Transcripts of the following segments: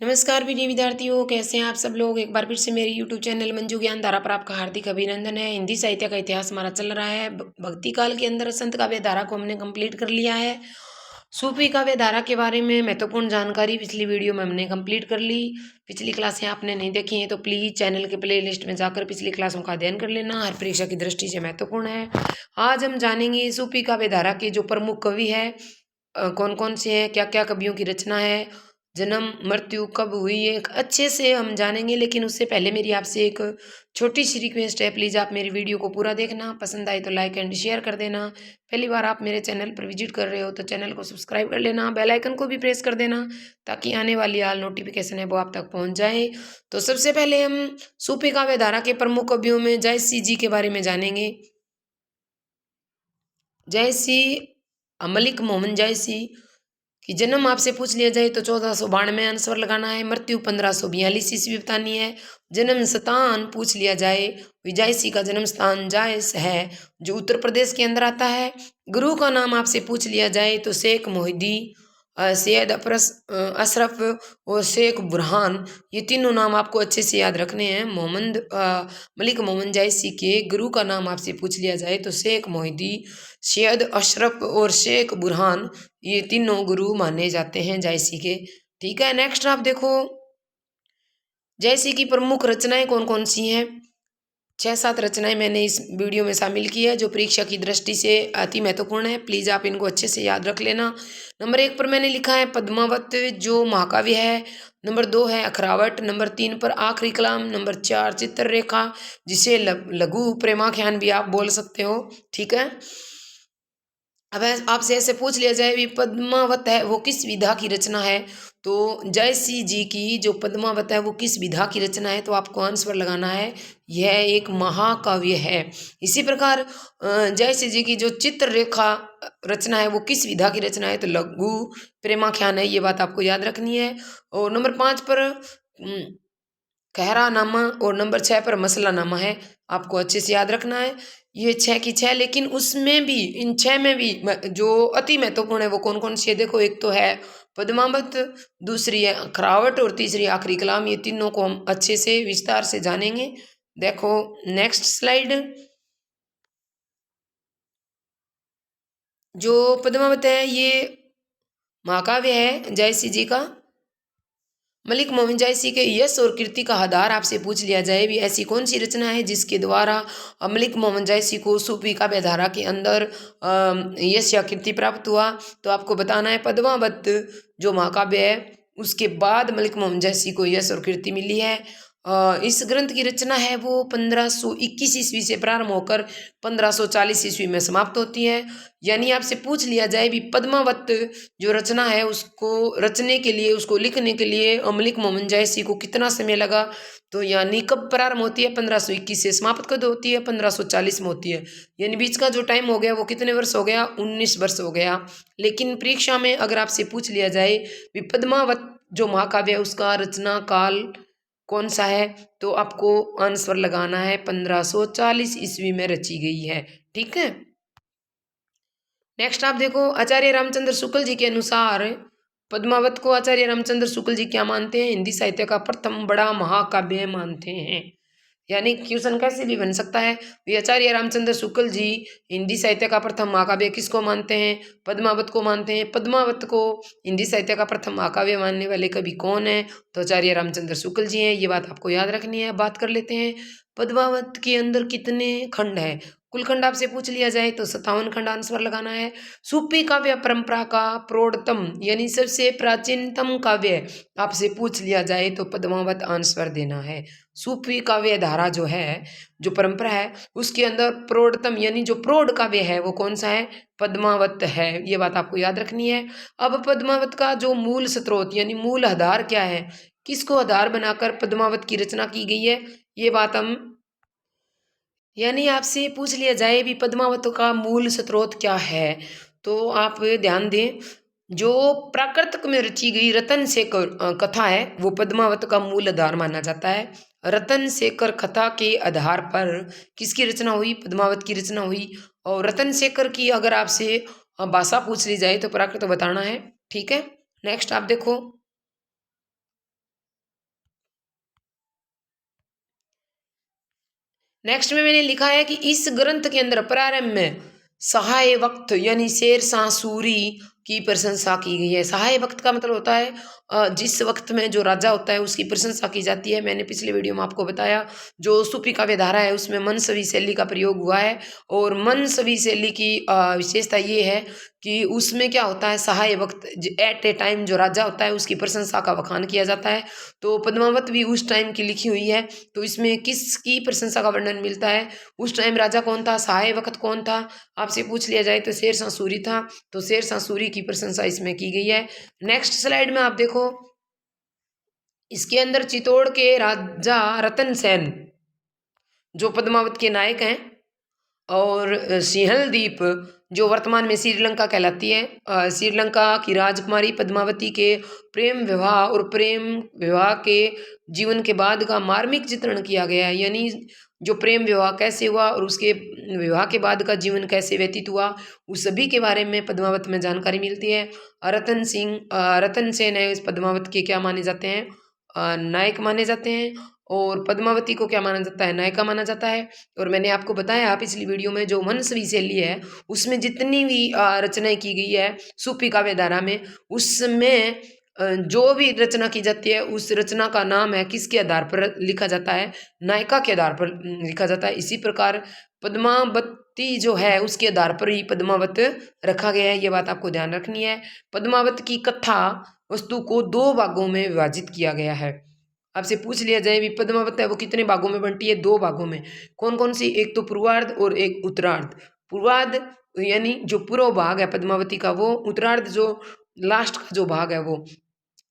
नमस्कार प्रिय विद्यार्थियों, कैसे हैं आप सब लोग। एक बार फिर से मेरे YouTube चैनल मंजू ज्ञान धारा पर आपका हार्दिक अभिनंदन है। हिंदी साहित्य का इतिहास हमारा चल रहा है। भक्ति काल के अंदर संत काव्य धारा को हमने कंप्लीट कर लिया है। सूफी काव्य धारा के बारे में महत्वपूर्ण जानकारी पिछली वीडियो में हमने कंप्लीट कर ली। पिछली क्लासें आपने नहीं देखी हैं तो प्लीज़ चैनल के प्ले लिस्ट में जाकर पिछली क्लासों का अध्ययन कर लेना, हर परीक्षा की दृष्टि से महत्वपूर्ण है। आज हम जानेंगे सूफी काव्य धारा के जो प्रमुख कवि है कौन कौन से हैं, क्या क्या कवियों की रचना है, जन्म मृत्यु कब हुई है, अच्छे से हम जानेंगे। लेकिन उससे पहले मेरी आपसे एक छोटी सी रिक्वेस्ट है, प्लीज़ आप मेरी वीडियो को पूरा देखना, पसंद आए तो लाइक एंड शेयर कर देना। पहली बार आप मेरे चैनल पर विजिट कर रहे हो तो चैनल को सब्सक्राइब कर लेना, बेल आइकन को भी प्रेस कर देना ताकि आने वाली ऑल नोटिफिकेशन है वो आप तक पहुंच जाए। तो सबसे पहले हम सूफी काव्य धारा के प्रमुख कवियों में जायसी जी के बारे में जानेंगे। जायसी मलिक मोहम्मद जायसी कि जन्म आपसे पूछ लिया जाए तो 1492 आंसर लगाना है। मृत्यु 1542 ईस्वी बतानी है। जन्म स्थान पूछ लिया जाए, जायसी का जन्म स्थान जायस है जो उत्तर प्रदेश के अंदर आता है। गुरु का नाम आपसे पूछ लिया जाए तो शेख मोहिदी, सैयद अशरफ और शेख बुरहान, ये तीनों नाम आपको अच्छे से याद रखने हैं। मलिक मोहम्मद जायसी के गुरु का नाम आपसे पूछ लिया जाए तो शेख मोहिदी, सैयद अशरफ और शेख बुरहान, ये तीनों गुरु माने जाते हैं जायसी के। ठीक है, नेक्स्ट आप देखो जायसी की प्रमुख रचनाएं कौन कौन सी हैं। 6-7 रचनाएं मैंने इस वीडियो में शामिल की है जो परीक्षा की दृष्टि से अति महत्वपूर्ण है। प्लीज़ आप इनको अच्छे से याद रख लेना। नंबर 1 पर मैंने लिखा है पद्मावत जो महाकाव्य है। नंबर 2 है अखरावट। नंबर 3 पर आखिरी कलाम। नंबर 4 चित्ररेखा, जिसे लघु प्रेमाख्यान भी आप बोल सकते हो। ठीक है, अब आपसे ऐसे पूछ लिया जाए भी पद्मावत है वो किस विधा की रचना है, तो जयसी जी की जो पद्मावत है वो किस विधा की रचना है, तो आपको आंसर लगाना है यह एक महाकाव्य है। इसी प्रकार जयसी जी की जो चित्ररेखा रचना है वो किस विधा की रचना है, तो लघु प्रेमाख्यान है, ये बात आपको याद रखनी है। और नंबर 5 पर कहरानामा और नंबर 6 पर मसलानामा है, आपको अच्छे से याद रखना है। ये 6 की 6, लेकिन उसमें भी इन 6 में भी जो अति महत्वपूर्ण है वो कौन कौन सी है देखो। एक तो है पद्मावत, दूसरी है अखरावट और तीसरी आखिरी कलाम। ये तीनों को हम अच्छे से विस्तार से जानेंगे। देखो नेक्स्ट स्लाइड। जो पद्मावत है ये महाकाव्य है जयसी जी का। मलिक मोहम्मद जायसी के यश और कीर्ति का आधार आपसे पूछ लिया जाए भी ऐसी कौन सी रचना है जिसके द्वारा मलिक मोहम्मद जायसी को सूफी काव्य धारा के अंदर यश या कीर्ति प्राप्त हुआ, तो आपको बताना है पद्मावत जो महाकाव्य है उसके बाद मलिक मोहम्मद जायसी को यश और कीर्ति मिली है। इस ग्रंथ की रचना है वो 1521 ईस्वी से प्रारंभ होकर 1540 ईस्वी में समाप्त होती है। यानी आपसे पूछ लिया जाए भी पद्मावत जो रचना है उसको रचने के लिए, उसको लिखने के लिए मलिक मोहम्मद जायसी को कितना समय लगा, तो यानी कब प्रारंभ होती है 1521 से, समाप्त कब होती है 1540 में होती है। यानी बीच का जो टाइम हो गया वो कितने वर्ष हो गया, 19 वर्ष हो गया। लेकिन परीक्षा में अगर आपसे पूछ लिया जाए भी पद्मावत जो महाकाव्य है उसका रचना काल कौन सा है, तो आपको आंसर लगाना है 1540 ईस्वी में रची गई है। ठीक है, नेक्स्ट आप देखो आचार्य रामचंद्र शुक्ल जी के अनुसार पद्मावत को आचार्य रामचंद्र शुक्ल जी क्या मानते हैं, हिंदी साहित्य का प्रथम बड़ा महाकाव्य मानते हैं। यानी क्वेश्चन कैसे भी बन सकता है, ये आचार्य रामचंद्र शुक्ल जी हिंदी साहित्य का प्रथम महाकाव्य किसको मानते हैं, पद्मावत को मानते हैं। पद्मावत को हिंदी साहित्य का प्रथम महाकाव्य मानने वाले कवि कौन है, तो आचार्य रामचंद्र शुक्ल जी हैं, ये बात आपको याद रखनी है। बात कर लेते हैं पद्मावत के अंदर कितने खंड है। कुल खंड आपसे पूछ लिया जाए तो 57 खंड आंसर लगाना है। सूफी काव्य परंपरा का प्रौढ़तम यानी सबसे प्राचीनतम काव्य आपसे पूछ लिया जाए तो पद्मावत आंसर देना है। सूफी काव्य धारा जो है, जो परंपरा है, उसके अंदर प्रौढ़तम यानी जो प्रौढ़ काव्य है वो कौन सा है, पद्मावत है, ये बात आपको याद रखनी है। अब पद्मावत का जो मूल स्रोत यानी मूल आधार क्या है, किसको आधार बनाकर पद्मावत की रचना की गई है, ये बात हम यानी आपसे पूछ लिया जाए भी पद्मावत का मूल स्रोत क्या है, तो आप ध्यान दें जो प्राकृतिक में रची गई रतन शेखर कथा है वो पद्मावत का मूल आधार माना जाता है। रतन शेखर कथा के आधार पर किसकी रचना हुई, पद्मावत की रचना हुई। और रतन शेखर की अगर आपसे भाषा पूछ ली जाए तो प्राकृत बताना है। ठीक है, नेक्स्ट आप देखो नेक्स्ट में मैंने लिखा है कि इस ग्रंथ के अंदर प्रारंभ में सहाय वक्त यानी शेरशाह सूरी की प्रशंसा की गई है। सहाय वक्त का मतलब होता है जिस वक्त में जो राजा होता है उसकी प्रशंसा की जाती है। मैंने पिछले वीडियो में आपको बताया जो सूफी काव्य धारा है उसमें मनसवी शैली का प्रयोग हुआ है, और मनसवी शैली की विशेषता ये है कि उसमें क्या होता है, सहाय वक्त एट ए टाइम जो राजा होता है उसकी प्रशंसा का बखान किया जाता है। तो पद्मावत भी उस टाइम की लिखी हुई है। तो इसमें किसकी प्रशंसा का वर्णन मिलता है, उस टाइम राजा कौन था, सहाय वक्त कौन था, आपसे पूछ लिया जाए तो शेरशाह सूरी था। तो शेरशाह सूरी की प्रशंसा इसमें की गई है। नेक्स्ट स्लाइड में आप देखो, इसके अंदर चित्तौड़ के राजा रतन सेन जो पद्मावत के नायक हैं, और सिंहल द्वीप जो वर्तमान में श्रीलंका कहलाती है, श्रीलंका की राजकुमारी पद्मावती के प्रेम विवाह और प्रेम विवाह के जीवन के बाद का मार्मिक चित्रण किया गया है। यानी जो प्रेम विवाह कैसे हुआ और उसके विवाह के बाद का जीवन कैसे व्यतीत हुआ, उस सभी के बारे में पद्मावत में जानकारी मिलती है। रतन सेन है इस पद्मावत के क्या माने जाते हैं, नायक माने जाते हैं, और पद्मावती को क्या माना जाता है, नायिका माना जाता है। और मैंने आपको बताया पिछली वीडियो में जो मनसवी शैली है उसमें जितनी भी रचनाएं की गई है सूफी काव्य धारा में, उसमें जो भी रचना की जाती है उस रचना का नाम है किसके आधार पर लिखा जाता है, नायिका के आधार पर लिखा जाता है। इसी प्रकार पद्मावती जो है उसके आधार पर ही पद्मावत रखा गया है, ये बात आपको ध्यान रखनी है। पद्मावत की कथा वस्तु को 2 भागों में विभाजित किया गया है। आपसे पूछ लिया जाए भी पद्मावत है वो कितने भागों में बंटी है, 2 भागों में। कौन कौन सी, एक तो पूर्वार्ध और एक उत्तरार्ध। पूर्वार्ध यानी जो पूर्व भाग है पद्मावती का वो, उत्तरार्ध जो लास्ट का जो भाग है वो।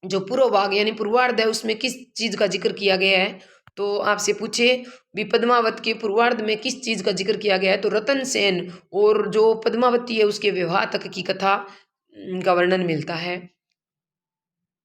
जो पूर्व भाग यानी पूर्वार्ध है उसमें किस चीज का जिक्र किया गया है, तो आपसे पूछे भी पद्मावत के पूर्वार्ध में किस चीज का जिक्र किया गया है, तो रतन सेन और जो पद्मावती है उसके विवाह तक की कथा का वर्णन मिलता है।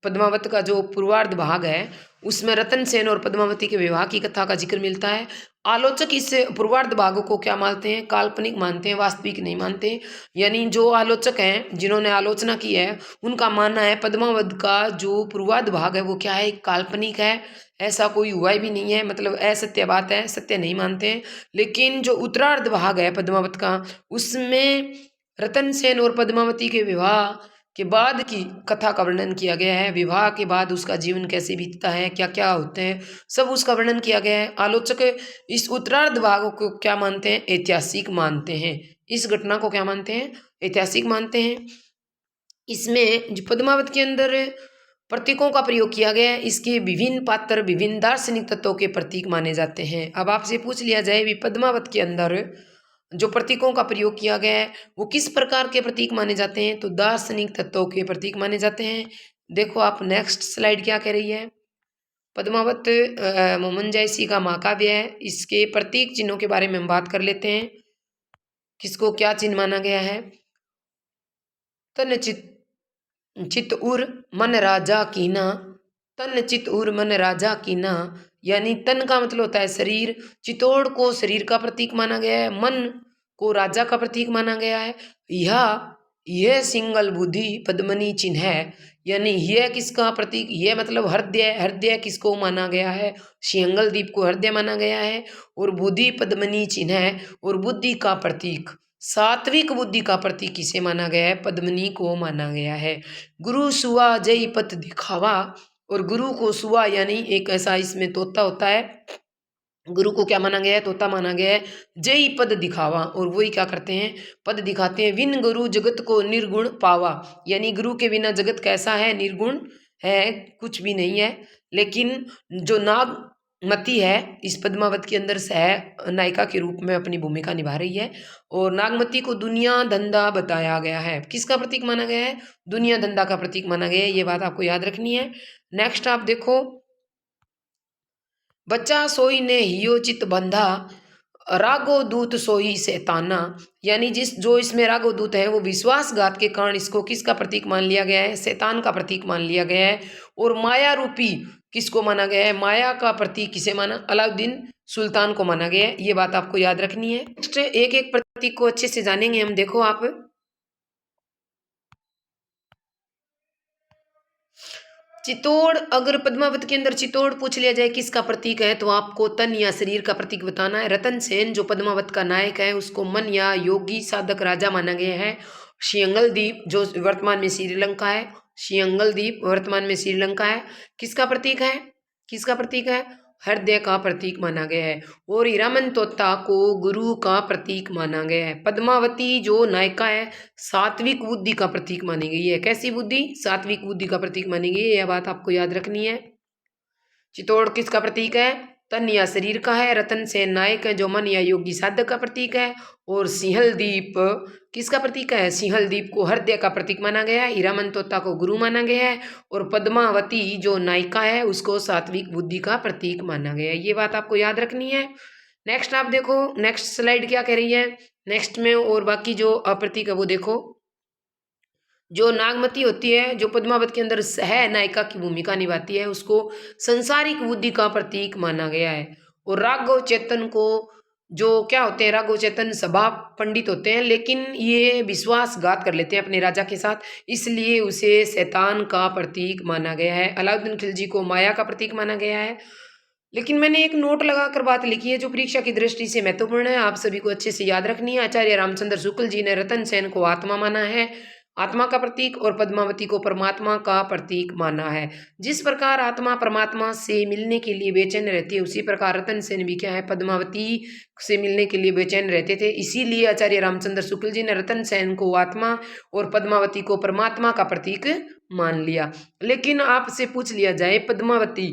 पद्मावत का जो पूर्वार्ध भाग है उसमें रतन सेन और पद्मावती के विवाह की कथा का जिक्र मिलता है। आलोचक इस पूर्वार्ध भागों को क्या मानते हैं, काल्पनिक मानते हैं, वास्तविक नहीं मानते। यानी जो आलोचक हैं जिन्होंने आलोचना की है उनका मानना है पद्मावत का जो पूर्वार्ध भाग है वो क्या है, काल्पनिक है, ऐसा कोई हुआ भी नहीं है, मतलब असत्य बात है, सत्य नहीं मानते हैं। लेकिन जो उत्तरार्ध भाग है पद्मावत का उसमें रतन सेन और पद्मावती के विवाह के बाद की कथा का वर्णन किया गया है। विवाह के बाद उसका जीवन कैसे बीतता है, क्या क्या होते हैं, सब उसका वर्णन किया गया है। आलोचक इस उत्तरार्ध भाग को क्या मानते हैं, ऐतिहासिक मानते हैं। इस घटना को क्या मानते हैं, ऐतिहासिक मानते हैं। इसमें जो पद्मावत के अंदर प्रतीकों का प्रयोग किया गया है, इसके विभिन्न पात्र विभिन्न दार्शनिक तत्वों के प्रतीक माने जाते हैं। अब आपसे पूछ लिया जाए भी पद्मावत के अंदर जो प्रतीकों का प्रयोग किया गया है वो किस प्रकार के प्रतीक माने जाते हैं, तो दार्शनिक तत्वों के प्रतीक माने जाते हैं। देखो आप नेक्स्ट स्लाइड क्या कह रही है। पद्मावत मोमन जयसी का महाकाव्य है, इसके प्रतीक चिन्हों के बारे में हम बात कर लेते हैं। किसको क्या चिन्ह माना गया है, तन चित उर मन राजा कीना, तन चित उर मन राजा कीना, यानी तन का मतलब होता है शरीर, चितौड़ को शरीर का प्रतीक माना गया है, मन को राजा का प्रतीक माना गया है। यह सिंगल बुद्धि पद्मनी चिन्ह है, यानी यह किसका प्रतीक, यह मतलब हृदय, हृदय किसको माना गया है, सिंगल द्वीप को हृदय माना गया है, और बुद्धि पद्मनी चिन्ह है, और बुद्धि का प्रतीक, सात्विक बुद्धि का प्रतीक किसे माना गया है, पद्मनी को माना गया है। गुरु सुआ जय पत दिखावा, और गुरु को सुआ यानी एक ऐसा इसमें तोता होता है, गुरु को क्या माना गया है, तोता माना गया है। जय पद दिखावा, और वही क्या करते हैं, पद दिखाते हैं। विन गुरु जगत को निर्गुण पावा, यानी गुरु के बिना जगत कैसा है, निर्गुण है, कुछ भी नहीं है। लेकिन जो नागमती है इस पद्मावत के अंदर सह नायिका के रूप में अपनी भूमिका निभा रही है, और नागमती को दुनिया धंधा बताया गया है, किसका प्रतीक माना गया है, दुनिया धंधा का प्रतीक माना गया है। ये बात आपको याद रखनी है। नेक्स्ट आप देखो, बच्चा सोई ने हियो चित बंधा, रागो दूत सोई शैताना, यानी जो इसमें रागो दूत है वो विश्वासघात के कारण इसको किसका प्रतीक मान लिया गया है, शैतान का प्रतीक मान लिया गया है। और माया रूपी किसको माना गया है, माया का प्रतीक किसे माना, अलाउद्दीन सुल्तान को माना गया है। ये बात आपको याद रखनी है। नेक्स्ट एक एक प्रतीक को अच्छे से जानेंगे हम। देखो आप, चित्तौड़, अगर पद्मावत के अंदर चित्तौड़ पूछ लिया जाए किसका प्रतीक है, तो आपको तन या शरीर का प्रतीक बताना है। रतन सेन जो पद्मावत का नायक है, उसको मन या योगी साधक राजा माना गया है। सिंहल द्वीप जो वर्तमान में श्रीलंका है, सिंहल द्वीप वर्तमान में श्रीलंका है, किसका प्रतीक है, किसका प्रतीक है, हृदय का प्रतीक माना गया है। और हीरामन तोता को गुरु का प्रतीक माना गया है। पद्मावती जो नायिका है, सात्विक बुद्धि का प्रतीक मानी गई है। कैसी बुद्धि, सात्विक बुद्धि का प्रतीक मानी गई है, यह बात आपको याद रखनी है। चित्तौड़ किसका प्रतीक है, तन या शरीर का है। रतन सेन नायक है जो मन या योगी साधक का प्रतीक है। और सिंहल द्वीप किसका प्रतीक है, सिंहल द्वीप को हृदय का प्रतीक माना गया है। हीरामन तोता को गुरु माना गया है। और पद्मावती जो नायिका है उसको सात्विक बुद्धि का प्रतीक माना गया है। ये बात आपको याद रखनी है। नेक्स्ट आप देखो, नेक्स्ट स्लाइड क्या कह रही है, नेक्स्ट में और बाकी जो अप्रतीक है वो देखो। जो नागमती होती है, जो पद्मावत के अंदर सह नायिका की भूमिका निभाती है, उसको संसारिक बुद्धि का प्रतीक माना गया है। और राघव चेतन को, जो क्या होते हैं, राघव चेतन सभा पंडित होते हैं, लेकिन ये विश्वासघात कर लेते हैं अपने राजा के साथ, इसलिए उसे शैतान का प्रतीक माना गया है। अलाउद्दीन खिलजी को माया का प्रतीक माना गया है। लेकिन मैंने एक नोट लगाकर बात लिखी है जो परीक्षा की दृष्टि से महत्वपूर्ण है, आप सभी को अच्छे से याद रखनी है। आचार्य रामचंद्र शुक्ल जी ने रतन सेन को आत्मा माना है, आत्मा का प्रतीक, और पद्मावती को परमात्मा का प्रतीक माना है। जिस प्रकार आत्मा परमात्मा से मिलने के लिए बेचैन रहती है, उसी प्रकार रतन सेन भी क्या है, पद्मावती से मिलने के लिए बेचैन रहते थे। इसीलिए आचार्य रामचंद्र शुक्ल जी ने रतन सेन को आत्मा और पद्मावती को परमात्मा का प्रतीक मान लिया। लेकिन आपसे पूछ लिया जाए पद्मावती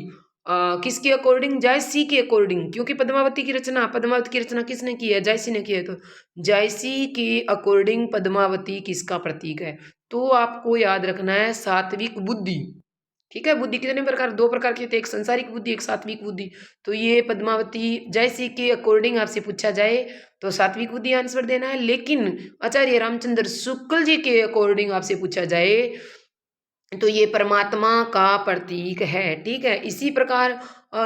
किसके अकॉर्डिंग, जायसी के अकॉर्डिंग, क्योंकि पद्मावती की रचना किसने की है, जायसी ने की है, तो जायसी के अकॉर्डिंग पद्मावती किसका प्रतीक है, तो आपको याद रखना है सात्विक बुद्धि। ठीक है, बुद्धि कितने प्रकार, दो प्रकार की होती है, एक संसारिक बुद्धि, एक सात्विक बुद्धि। तो ये पद्मावती जायसी के अकॉर्डिंग आपसे पूछा जाए तो सात्विक बुद्धि आंसर देना है। लेकिन आचार्य रामचंद्र शुक्ल जी के अकॉर्डिंग आपसे पूछा जाए तो ये परमात्मा का प्रतीक है। ठीक है, इसी प्रकार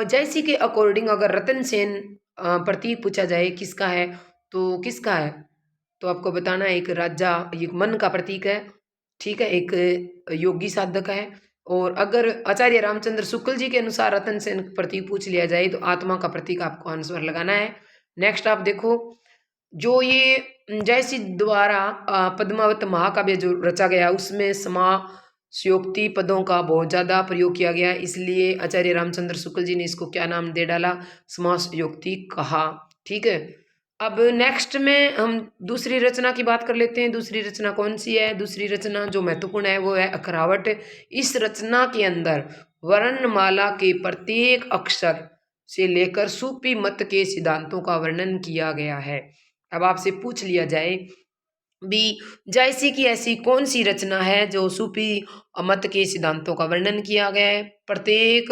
जैसी के अकॉर्डिंग अगर रतन सेन प्रतीक पूछा जाए किसका है, तो किसका है, तो आपको बताना है एक राजा, एक मन का प्रतीक है। ठीक है, एक योगी साधक है। और अगर आचार्य रामचंद्र शुक्ल जी के अनुसार रतन सेन प्रतीक पूछ लिया जाए तो आत्मा का प्रतीक आपको आंसर लगाना है। नेक्स्ट आप देखो, जो ये जयसी द्वारा पद्मावत महाकाव्य जो रचा गया उसमें समासयोक्ति पदों का बहुत ज़्यादा प्रयोग किया गया, इसलिए आचार्य रामचंद्र शुक्ल जी ने इसको क्या नाम दे डाला, समासयोक्ति कहा। ठीक है, अब नेक्स्ट में हम दूसरी रचना की बात कर लेते हैं। दूसरी रचना कौन सी है, दूसरी रचना जो महत्वपूर्ण है वो है अखरावट। इस रचना के अंदर वर्णमाला के प्रत्येक अक्षर से लेकर सूफी मत के सिद्धांतों का वर्णन किया गया है। अब आपसे पूछ लिया जाए भी जायसी की ऐसी कौन सी रचना है जो सूफी मत के सिद्धांतों का वर्णन किया गया है प्रत्येक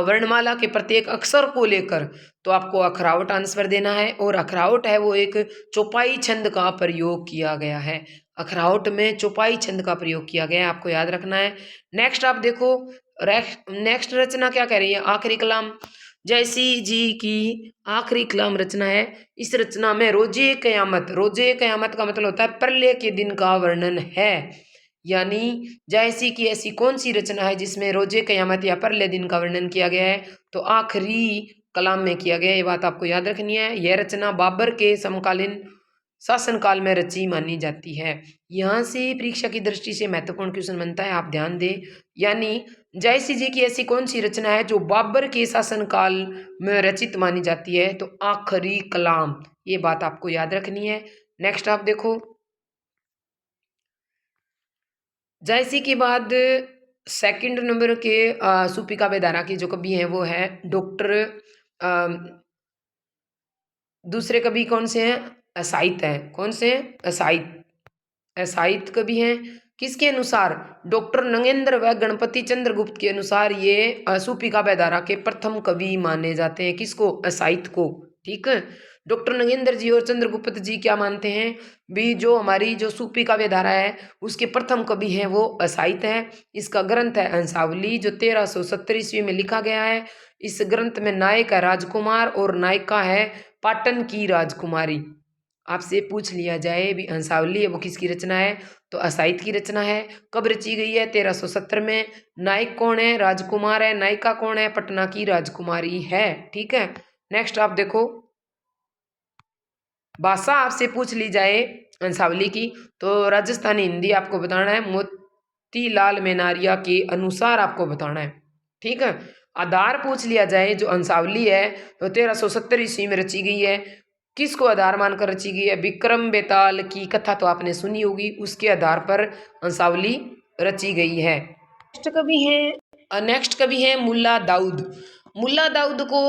वर्णमाला के प्रत्येक अक्षर को लेकर, तो आपको अखरावट आंसर देना है। और अखरावट है वो एक चौपाई छंद का प्रयोग किया गया है। अखरावट में चौपाई छंद का प्रयोग किया गया है, आपको याद रखना है। नेक्स्ट आप देखो, नेक्स्ट रचना क्या कह रही है, आखिरी कलाम जैसी जी की आखिरी कलाम रचना है। इस रचना में रोजे कयामत, रोजे कयामत का मतलब होता है प्रलय के दिन का वर्णन है। यानी जैसी की ऐसी कौन सी रचना है जिसमें रोजे कयामत या प्रलय दिन का वर्णन किया गया है, तो आखिरी कलाम में किया गया है। ये बात आपको याद रखनी है। यह रचना बाबर के समकालीन शासनकाल में रची मानी जाती है। यहाँ से परीक्षा की दृष्टि से महत्वपूर्ण क्वेश्चन बनता है, आप ध्यान दें। यानी जायसी जी की ऐसी कौन सी रचना है जो बाबर के शासनकाल में रचित मानी जाती है, तो आखिरी कलाम, ये बात आपको याद रखनी है। नेक्स्ट आप देखो, जायसी के बाद सेकंड नंबर के सूफी काव्य धारा के जो कवि हैं वो है डॉक्टर, दूसरे कवि कौन से हैं, असाइत हैं। कौन से हैं, असाइत, असाइत कवि हैं। किसके अनुसार, डॉक्टर नगेंद्र व गणपति चंद्र गुप्त के अनुसार ये सूफी काव्य धारा के प्रथम कवि माने जाते हैं। किसको, असाइत को। ठीक है, डॉक्टर नगेंद्र जी और चंद्रगुप्त जी क्या मानते हैं भी, जो हमारी जो सूफी काव्य धारा है उसके प्रथम कवि हैं वो असाइत है। इसका ग्रंथ है हंसावली जो 1370 ईस्वी में लिखा गया है। इस ग्रंथ में नायक है राजकुमार और नायिका है पाटन की राजकुमारी। आपसे पूछ लिया जाए भी हंसावली है वो किसकी रचना है, तो असाइद की रचना है। कब रची गई है, 1370 में। नायक कौन है, राजकुमार है। नायिका कौन है, पटना की राजकुमारी है। ठीक है, नेक्स्ट आप देखो, भाषा आपसे पूछ ली जाए हंसावली की, तो राजस्थानी हिंदी आपको बताना है, मोतीलाल मेनारिया के अनुसार आपको बताना है। ठीक है, आधार पूछ लिया जाए, जो हंसावली है तो 1370 ईस्वी में रची गई है। किसको आधार मानकर रची गई है, विक्रम बेताल की कथा तो आपने सुनी होगी, उसके आधार पर हंसावली रची गई है। नेक्स्ट कवि है मुल्ला दाऊद। मुल्ला दाऊद को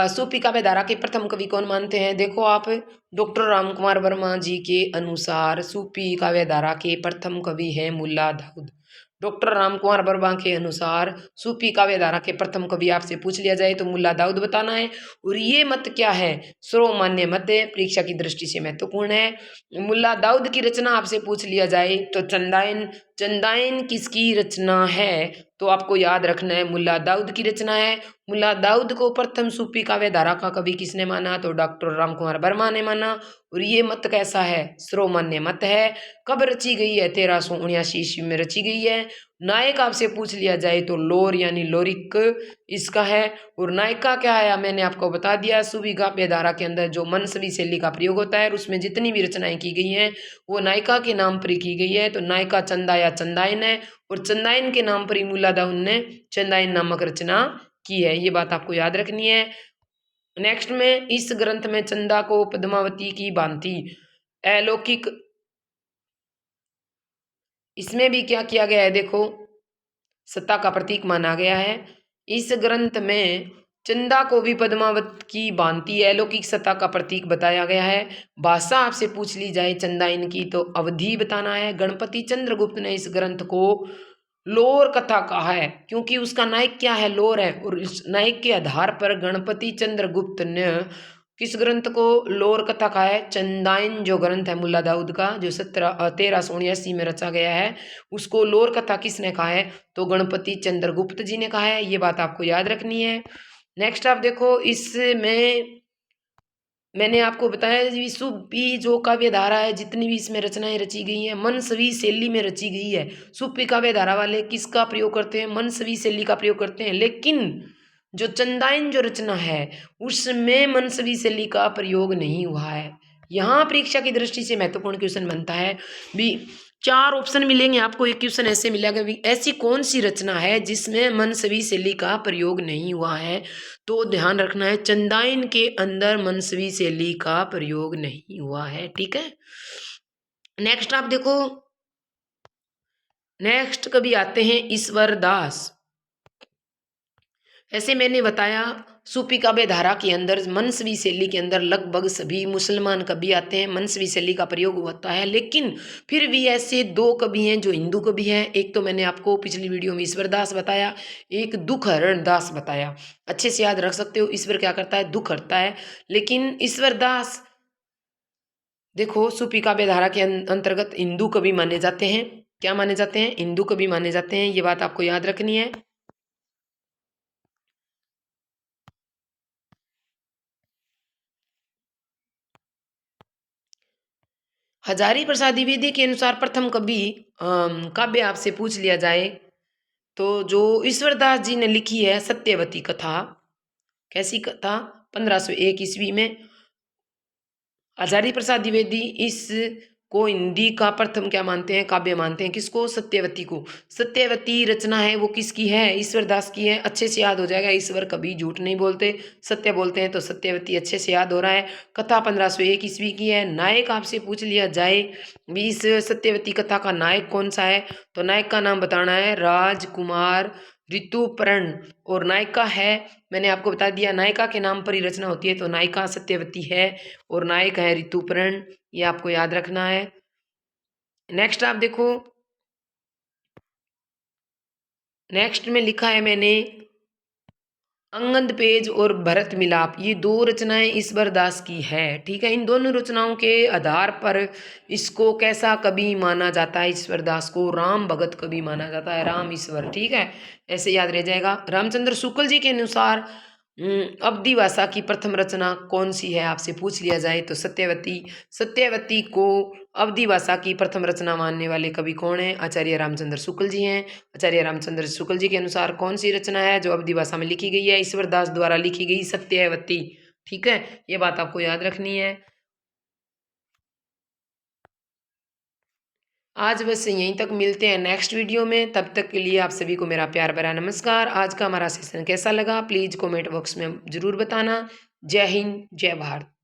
सूफी काव्यधारा के प्रथम कवि कौन मानते हैं, देखो आप, डॉक्टर राम कुमार वर्मा जी के अनुसार सूफी काव्यधारा के प्रथम कवि हैं मुल्ला दाऊद। डॉक्टर राम कुमार वर्मा के अनुसार सूफी काव्यधारा के प्रथम कवि आपसे पूछ लिया जाए तो मुल्ला दाऊद बताना है। और ये मत क्या है, सर्वमान्य मत है, परीक्षा की दृष्टि से महत्वपूर्ण है। मुल्ला दाऊद की रचना आपसे पूछ लिया जाए तो चंदाइन। चंदाइन किसकी रचना है, तो आपको याद रखना है मुल्ला दाऊद की रचना है। मुल्ला दाऊद को प्रथम सूफी काव्यधारा का कवि किसने माना, तो डॉक्टर राम कुमार वर्मा ने माना। और ये मत कैसा है, सर्वमान्य मत है। कब रची गई है, 1379 ईस्वी में रची गई है। नायक आपसे पूछ लिया जाए तो लोर यानी लोरिक इसका है। और नायिका क्या है, मैंने आपको बता दिया, सूफी काव्यधारा के अंदर जो मनसबी शैली का प्रयोग होता है उसमें जितनी भी रचनाएं की गई हैं वो नायिका के नाम पर की गई है, तो नायिका चंदा या चंदाइन है। और चंदाइन के नाम पर ही मुल्ला दाऊद ने चंदाइन नामक रचना की है, ये बात आपको याद रखनी है। नेक्स्ट में, इस ग्रंथ में चंदा को पद्मावती की भांति अलौकिक, इसमें भी क्या किया गया है, देखो, सत्ता का प्रतीक माना गया है। इस ग्रंथ में चंदा को भी पद्मावत की भांति अलौकिक सत्ता का प्रतीक बताया गया है। भाषा आपसे पूछ ली जाए चंदाइन की तो अवधि बताना है। गणपति चंद्रगुप्त ने इस ग्रंथ को लोर कथा कहा है, क्योंकि उसका नायक क्या है, लोर है। और इस नायक के आधार पर गणपति चंद्रगुप्त ने किस ग्रंथ को लोर कथा कहा है, चंदाइन जो ग्रंथ है मुल्ला दाऊद का, जो 1379 में रचा गया है, उसको लोर कथा किसने कहा है, तो गणपति चंद्रगुप्त जी ने कहा है, ये बात आपको याद रखनी है। नेक्स्ट आप देखो, इसमें मैंने आपको बताया सूफी जो काव्य धारा है, जितनी भी इसमें रचनाएं रची गई हैं मनसवी शैली में रची गई है। सूफी काव्य धारा वाले किसका प्रयोग करते हैं, मनसवी शैली का प्रयोग करते हैं। लेकिन जो चंदाइन जो रचना है उसमें मनसवी शैली का प्रयोग नहीं हुआ है। यहाँ परीक्षा की दृष्टि से महत्वपूर्ण क्वेश्चन बनता है भी, 4 ऑप्शन मिलेंगे आपको, एक क्वेश्चन ऐसे मिलेगा भी ऐसी कौन सी रचना है जिसमें मनसवी शैली का प्रयोग नहीं हुआ है, तो ध्यान रखना है चंदाइन के अंदर मनसवी शैली का प्रयोग नहीं हुआ है। ठीक है, नेक्स्ट आप देखो, नेक्स्ट कभी आते हैं ईश्वर दास। ऐसे मैंने बताया सूफी काव्य धारा के अंदर मनसवी शैली के अंदर लगभग सभी मुसलमान कवि आते हैं, मनसवी शैली का प्रयोग होता है। लेकिन फिर भी ऐसे 2 कवि हैं जो हिंदू कवि हैं। एक तो मैंने आपको पिछली वीडियो में ईश्वर दास बताया, एक दुख हरण दास बताया। अच्छे से याद रख सकते हो, ईश्वर क्या करता है, दुख हरता है। लेकिन ईश्वर दास देखो सूफी काव्य धारा के अंतर्गत हिंदू कवि माने जाते हैं। क्या माने जाते हैं, हिंदू कवि माने जाते हैं, ये बात आपको याद रखनी है। हजारी प्रसाद द्विवेदी के अनुसार प्रथम कवि काव्य आपसे पूछ लिया जाए तो जो ईश्वरदास जी ने लिखी है सत्यवती कथा। कैसी कथा, 1501 ईस्वी में हजारी प्रसाद द्विवेदी इस को हिंदी का प्रथम क्या मानते हैं, काव्य मानते हैं। किसको, सत्यवती को। सत्यवती रचना है वो किसकी है, ईश्वरदास की है। अच्छे से याद हो जाएगा, ईश्वर कभी झूठ नहीं बोलते, सत्य बोलते हैं, तो सत्यवती अच्छे से याद हो रहा है। कथा 1501 ईस्वी की है। नायक आपसे पूछ लिया जाए भी इस सत्यवती कथा का नायक कौन सा है, तो नायक का नाम बताना है राजकुमार ऋतुपर्ण। और नायिका है, मैंने आपको बता दिया नायिका के नाम पर ही रचना होती है, तो नायिका सत्यवती है और नायक है ऋतुपर्ण, ये आपको याद रखना है। नेक्स्ट आप देखो, नेक्स्ट में लिखा है मैंने अंगद पेज और भरत मिलाप, ये 2 रचनाएं ईश्वर दास की है। ठीक है, इन दोनों रचनाओं के आधार पर इसको कैसा कवि माना जाता है, ईश्वर दास को राम भगत कवि माना जाता है, राम ईश्वर। ठीक है, ऐसे याद रह जाएगा। रामचंद्र शुक्ल जी के अनुसार अवधी भाषा की प्रथम रचना कौन सी है आपसे पूछ लिया जाए तो सत्यवती। सत्यवती को अवधी भाषा की प्रथम रचना मानने वाले कवि कौन है? आचार्य रामचंद्र शुक्ल जी हैं। आचार्य रामचंद्र शुक्ल जी के अनुसार कौन सी रचना है जो अवधी भाषा में लिखी गई है? ईश्वर दास द्वारा लिखी गई सत्यवती। ठीक है, ये बात आपको याद रखनी है। आज बस यहीं तक, मिलते हैं नेक्स्ट वीडियो में। तब तक के लिए आप सभी को मेरा प्यार भरा नमस्कार। आज का हमारा सेशन कैसा लगा प्लीज़ कमेंट बॉक्स में ज़रूर बताना। जय हिंद, जय भारत।